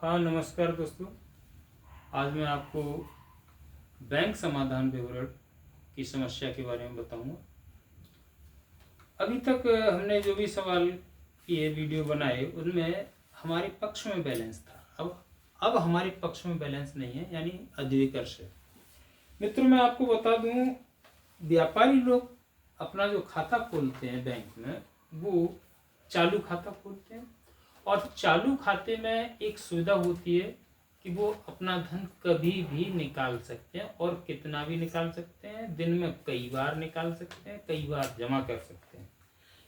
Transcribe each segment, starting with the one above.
हाँ, नमस्कार दोस्तों। आज मैं आपको बैंक समाधान विवरण की समस्या के बारे में बताऊंगा। अभी तक हमने जो भी सवाल किए, वीडियो बनाए, उनमें हमारे पक्ष में बैलेंस था। अब हमारे पक्ष में बैलेंस नहीं है, यानी अधिविकर्ष है। मित्रों, मैं आपको बता दूं, व्यापारी लोग अपना जो खाता खोलते हैं बैंक में, वो चालू खाता खोलते हैं। और चालू खाते में एक सुविधा होती है कि वो अपना धन कभी भी निकाल सकते हैं और कितना भी निकाल सकते हैं। दिन में कई बार निकाल सकते हैं, कई बार जमा कर सकते हैं।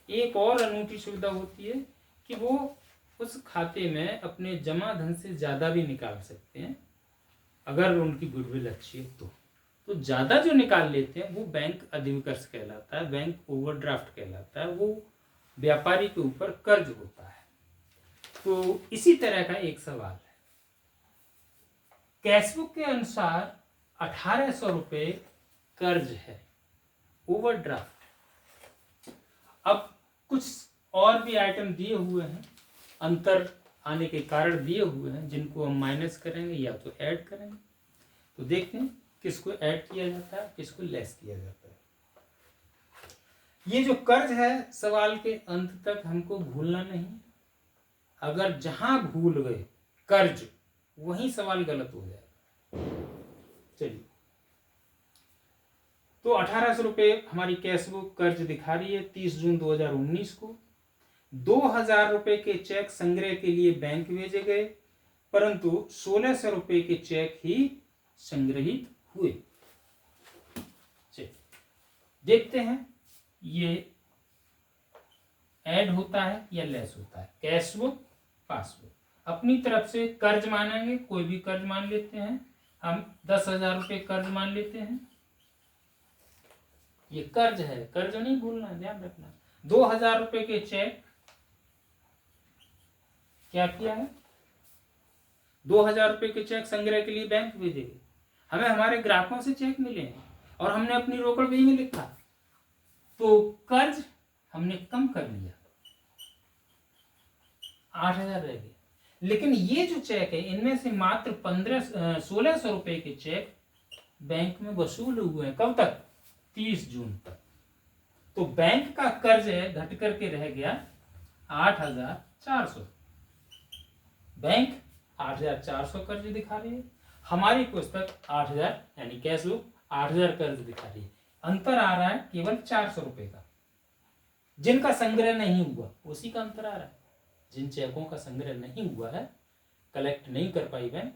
एक और अनूठी सुविधा होती है कि वो उस खाते में अपने जमा धन से ज़्यादा भी निकाल सकते हैं, अगर उनकी गुडविल अच्छी है तो ज़्यादा जो निकाल लेते हैं वो बैंक अधिविकर्ष कहलाता है, बैंक ओवरड्राफ्ट कहलाता है। वो व्यापारी के ऊपर कर्ज होता है। तो इसी तरह का एक सवाल है। कैशबुक के अनुसार 1800 रुपये कर्ज है, ओवरड्राफ्ट। अब कुछ और भी आइटम दिए हुए हैं, अंतर आने के कारण दिए हुए हैं, जिनको हम माइनस करेंगे या तो ऐड करेंगे। तो देखते हैं किसको ऐड किया जाता है, किसको लेस किया जाता है। ये जो कर्ज है, सवाल के अंत तक हमको भूलना नहीं। अगर जहां भूल गए कर्ज, वहीं सवाल गलत हो जाएगा। चलिए, तो 1800 रुपये हमारी कैशबुक कर्ज दिखा रही है 30 जून 2019 को। 2000 रुपये के चेक संग्रह के लिए बैंक भेजे गए, परंतु 1600 रुपये के चेक ही संग्रहित हुए। चलिए देखते हैं ये ऐड होता है या लेस होता है। कैशबुक, पासबुक अपनी तरफ से कर्ज मानेंगे, कोई भी कर्ज मान लेते हैं। हम 10,000 रुपये कर्ज मान लेते हैं। ये कर्ज है, कर्ज नहीं भूलना, ध्यान रखना। 2000 रुपये के चेक क्या किया है, 2000 रुपये के चेक संग्रह के लिए बैंक भेजेंगे। हमें हमारे ग्राहकों से चेक मिले हैं और हमने अपनी रोकड़ बही में लिखा, तो कर्ज हमने कम कर लिया, 8000 रह गए। लेकिन ये जो चेक है, इनमें से मात्र 1600 रुपये के चेक बैंक में वसूल हुए हैं। कब तक? 30 जून तक। तो बैंक का कर्ज है घट करके रह गया 8400। बैंक 8400 कर्ज दिखा रही है, हमारी पुस्तक 8000 यानी कैशबुक 8000 कर्ज दिखा रही है। अंतर आ रहा है केवल 400 रुपये का। जिनका संग्रह नहीं हुआ उसी का अंतर आ रहा है। जिन चेकों का संग्रह नहीं हुआ है, कलेक्ट नहीं कर पाई बैंक,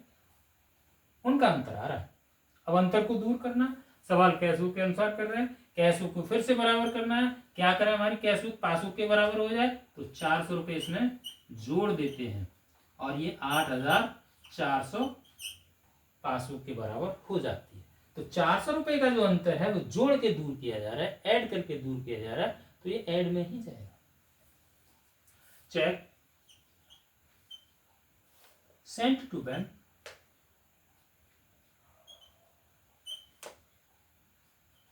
उनका अंतर आ रहा है। अब अंतर को दूर करना, सवाल कैशबुक के अनुसार कर रहे हैं। कैशबुक को फिर से बराबर करना है। क्या करें, हमारी कैशबुक पासबुक के बराबर हो जाए, तो 400 रुपये इसमें जोड़ देते हैं और ये 8400 पासबुक के बराबर हो जाती है। तो 400 रुपये का जो अंतर है वो जोड़ के दूर किया जा रहा है, ऐड करके दूर किया जा रहा है, तो ये ऐड में ही जाएगा। Cheque sent to bank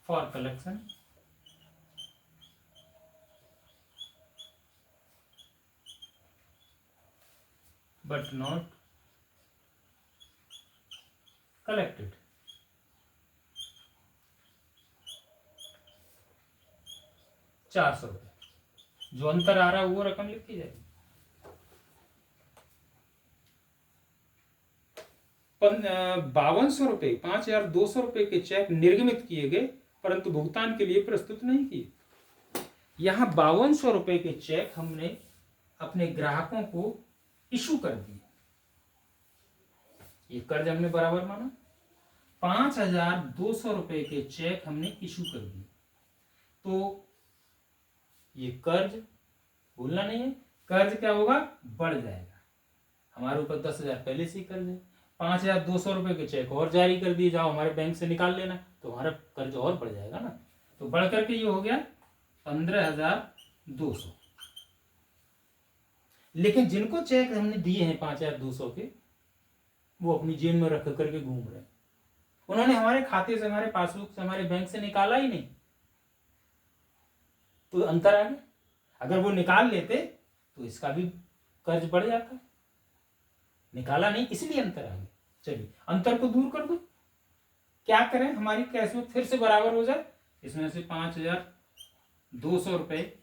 for collection but not collected। ₹400 जो अंतर आ रहा है वो रकम लिखी जाएगी। 5200 रुपये, 5200 रुपये के चेक निर्गमित किए गए, परंतु भुगतान के लिए प्रस्तुत नहीं किए। यहां 5200 रुपये के चेक हमने अपने ग्राहकों को इशू कर दिए, ये कर्ज हमने बराबर माना। 5200 रुपये के चेक हमने इशू कर दिए, तो ये कर्ज भूलना नहीं है। कर्ज क्या होगा, बढ़ जाएगा। हमारे ऊपर 10,000 पहले से ही कर्ज है, 5200 रुपये के चेक और जारी कर दिए, जाओ हमारे बैंक से निकाल लेना, तो हमारा कर्ज और बढ़ जाएगा ना। तो बढ़ करके ये हो गया 15,200। लेकिन जिनको चेक हमने दिए हैं 5200 के, वो अपनी जेब में रख करके घूम रहे हैं। उन्होंने हमारे खाते से, हमारे पासबुक से, हमारे बैंक से निकाला ही नहीं, तो अंतर आ गया। अगर वो निकाल लेते तो इसका भी कर्ज बढ़ जाता। निकाला नहीं, इसलिए अंतर आ गया। चलिए अंतर को दूर कर दो। क्या करें, हमारी कैश बुक फिर से बराबर हो जाए, इसमें से 5,200 रुपये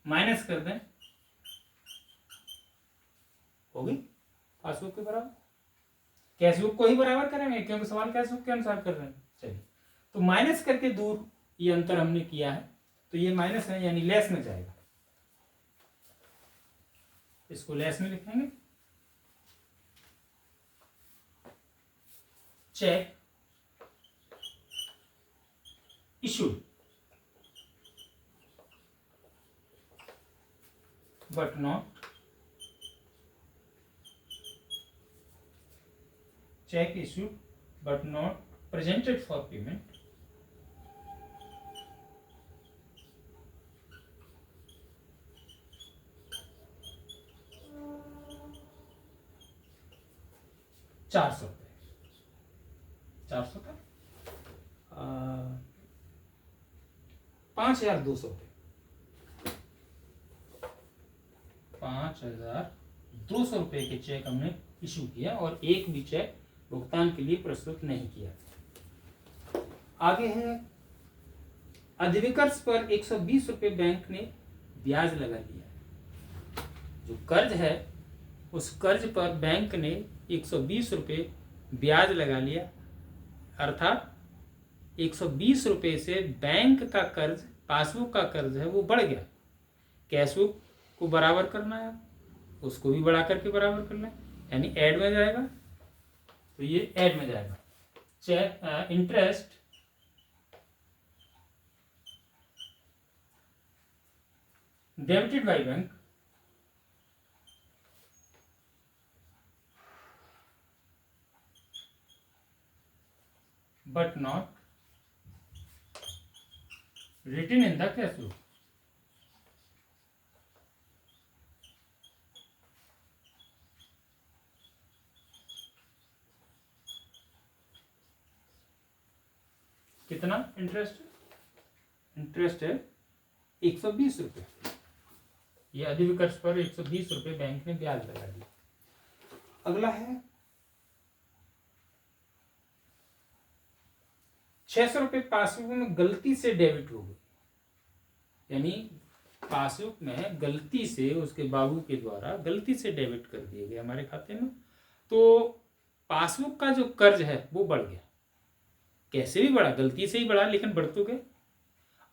माइनस कर दें, होगी पासबुक के बराबर। कैश बुक को ही बराबर करेंगे क्योंकि सवाल कैश बुक के अनुसार कर रहे हैं। चलिए तो माइनस करके दूर ये अंतर हमने किया है, तो ये माइनस है यानी लेस में जाएगा, इसको लेस में लिखेंगे। Cheque issued but not check issued but not presented for payment, ₹400 400 था 5,200 रुपये, 5,200 रुपये के चेक हमने इशू किया और एक भी चेक भुगतान के लिए प्रस्तुत नहीं किया। आगे है अधिविकर्ष पर 120 रुपये बैंक ने ब्याज लगा लिया। जो कर्ज है उस कर्ज पर बैंक ने 120 रुपये ब्याज लगा लिया, अर्थात 120 रुपये से बैंक का कर्ज, पासबुक का कर्ज है वो बढ़ गया। कैश बुक को बराबर करना है, उसको भी बढ़ा करके बराबर करना है, यानी ऐड में जाएगा, तो ये ऐड में जाएगा। Cheque interest debited by bank but not written in the cash book. कितना इंटरेस्ट? इंटरेस्ट है 120 रुपये। ये अधिविकर्ष पर 120 रुपये बैंक ने ब्याज लगा दिया। अगला है 600 रुपये पासबुक में गलती से डेबिट हो गई, यानी पासबुक में गलती से उसके बाबू के द्वारा गलती से डेबिट कर दिए गए हमारे खाते में, तो पासबुक का जो कर्ज है वो बढ़ गया। कैसे भी बढ़ा, गलती से ही बढ़ा, लेकिन बढ़ तो गया।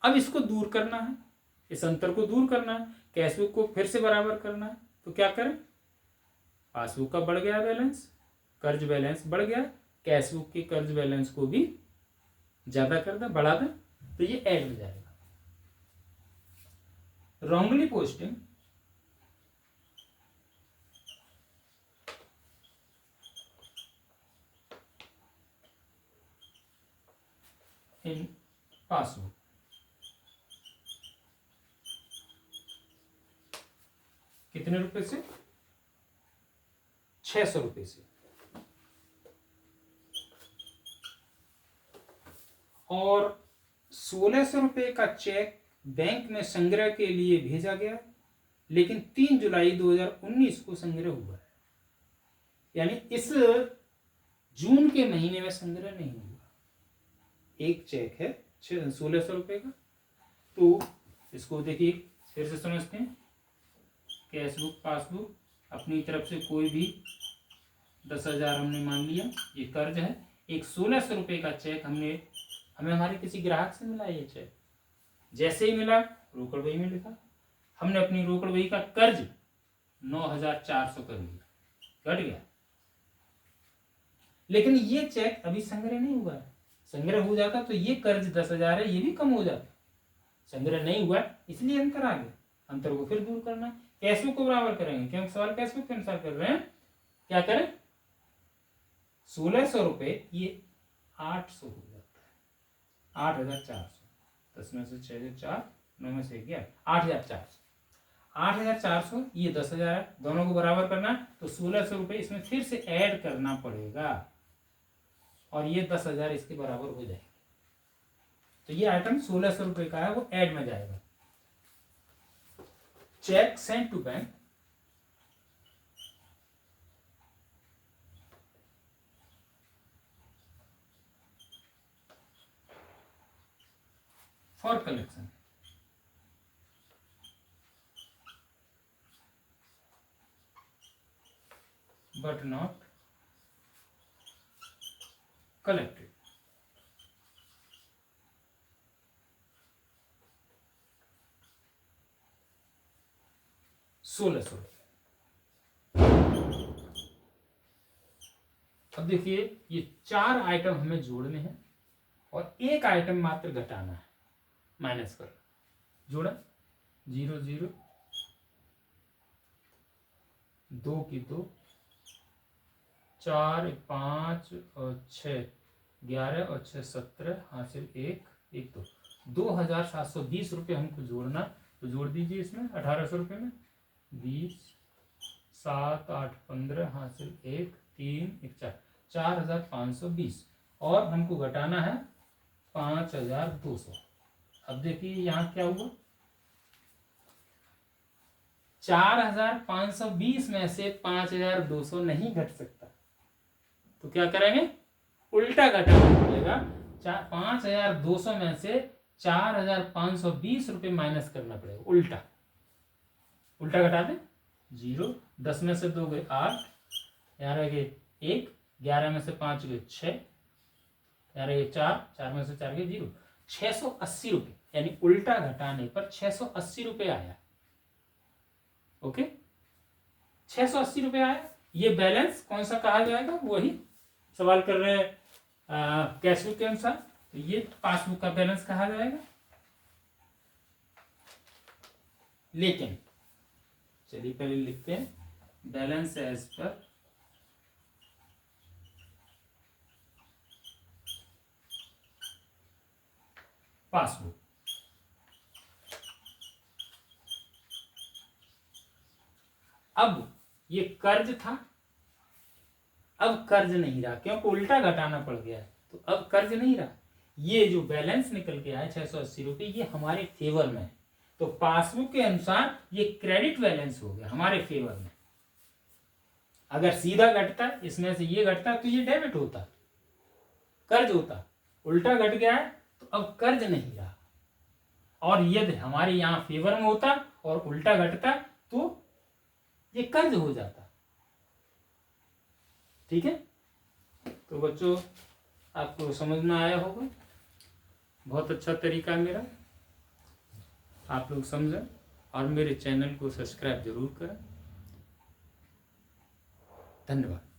अब इसको दूर करना है, इस अंतर को दूर करना है, कैशबुक को फिर से बराबर करना है, तो क्या करें, पासबुक का बढ़ गया बैलेंस, कर्ज बैलेंस बढ़ गया, कैशबुक के कर्ज बैलेंस को भी ज्यादा कर दें, बढ़ा दें, तो ये ऐड में जाएगा। wrongly posting in passbook, कितने रुपए से? 600 रुपये से। और 1,600 रुपये का चेक बैंक में संग्रह के लिए भेजा गया, लेकिन 3 जुलाई 2019 को संग्रह हुआ है, यानी इस जून के महीने में संग्रह नहीं हुआ। एक चेक है 1,600 रुपये का, तो इसको देखिए फिर से समझते हैं। कैशबुक पासबुक अपनी तरफ से कोई भी 10,000 हमने मान लिया, ये कर्ज है। एक 1,600 रुपये का चेक हमें हमारे किसी ग्राहक से मिला। ये चेक जैसे ही मिला रोकड़ बही में लिखा, हमने अपनी रोकड़ बही का कर्ज 9,400 कर दिया, घट गया। लेकिन ये चेक अभी संग्रह नहीं हुआ है। संग्रह हो जाता तो ये कर्ज 10,000 है, ये भी कम हो जाता। संग्रह नहीं हुआ इसलिए अंतर आ गया। अंतर को फिर दूर करना है, कैशबुक को बराबर करेंगे क्योंकि सवाल कैशबुक के अनुसार कर रहे हैं। क्या करें, 1,600 रुपये ये 800 हो जाता है, 8,400। 10 में से 6 4, 9 में से 11, 8,400। 8,400 ये 10,000 है, दोनों को बराबर करना है, तो 1,600 रुपये इसमें फिर से ऐड करना पड़ेगा और ये 10,000 इसके बराबर हो जाएगा। तो ये आइटम 1,600 रुपये का है, वो ऐड में जाएगा। Cheque sent to bank for collection, but not collected. 1600 रुपये। अब देखिए ये 4 आइटम हमें जोड़ने हैं और एक आइटम मात्र घटाना है, माइनस कर जोड़ा 0 0 2 की 2 4 5 और 6 11 और 6 17 हासिल 1 1 2 2720 रुपये हमको जोड़ना, तो जोड़ दीजिए इसमें 1800 रुपये में 20 7 8 15 हासिल 1 3 1 4 4520 और हमको घटाना है 5200। अब देखिए यहाँ क्या हुआ, 4520 में से 5200 नहीं घट सकता, तो क्या करेंगे, उल्टा घटाना पड़ेगा। 5200 में से 4520 रुपये माइनस करना पड़ेगा, उल्टा उल्टा घटा दे 0, 10 में से 2 गए 8, यहाँ रह गए 1, 11 में से 5 गए 6, यहाँ रह गए 4, 4 में से 4 गए 0, 680 रुपये, यानी उल्टा घटाने पर 680 रुपये आया। ओके, 680 रुपये आया। ये बैलेंस कौन सा कहा जाएगा, वही सवाल कर रहे हैं कैश बुक के अनुसार, तो ये पासबुक का बैलेंस कहा जाएगा। लेकिन चलिए पहले लिखते हैं, बैलेंस एज पर पासबुक। अब ये कर्ज था, अब कर्ज नहीं रहा क्योंकि उल्टा घटाना पड़ गया है, तो अब कर्ज नहीं रहा। ये जो बैलेंस निकल के आया 680 रुपये, ये हमारे फेवर में है, तो पासबुक के अनुसार ये क्रेडिट बैलेंस हो गया हमारे फेवर में। अगर सीधा घटता, इसमें से ये घटता, तो ये डेबिट होता, कर्ज होता। उल्टा घट गया है तो अब कर्ज नहीं रहा, और यदि हमारे यहाँ फेवर में होता और उल्टा घटता तो ये कर्ज हो जाता। ठीक है, तो बच्चों आपको समझ में आया होगा, बहुत अच्छा तरीका मेरा, आप लोग समझें और मेरे चैनल को सब्सक्राइब जरूर करें। धन्यवाद।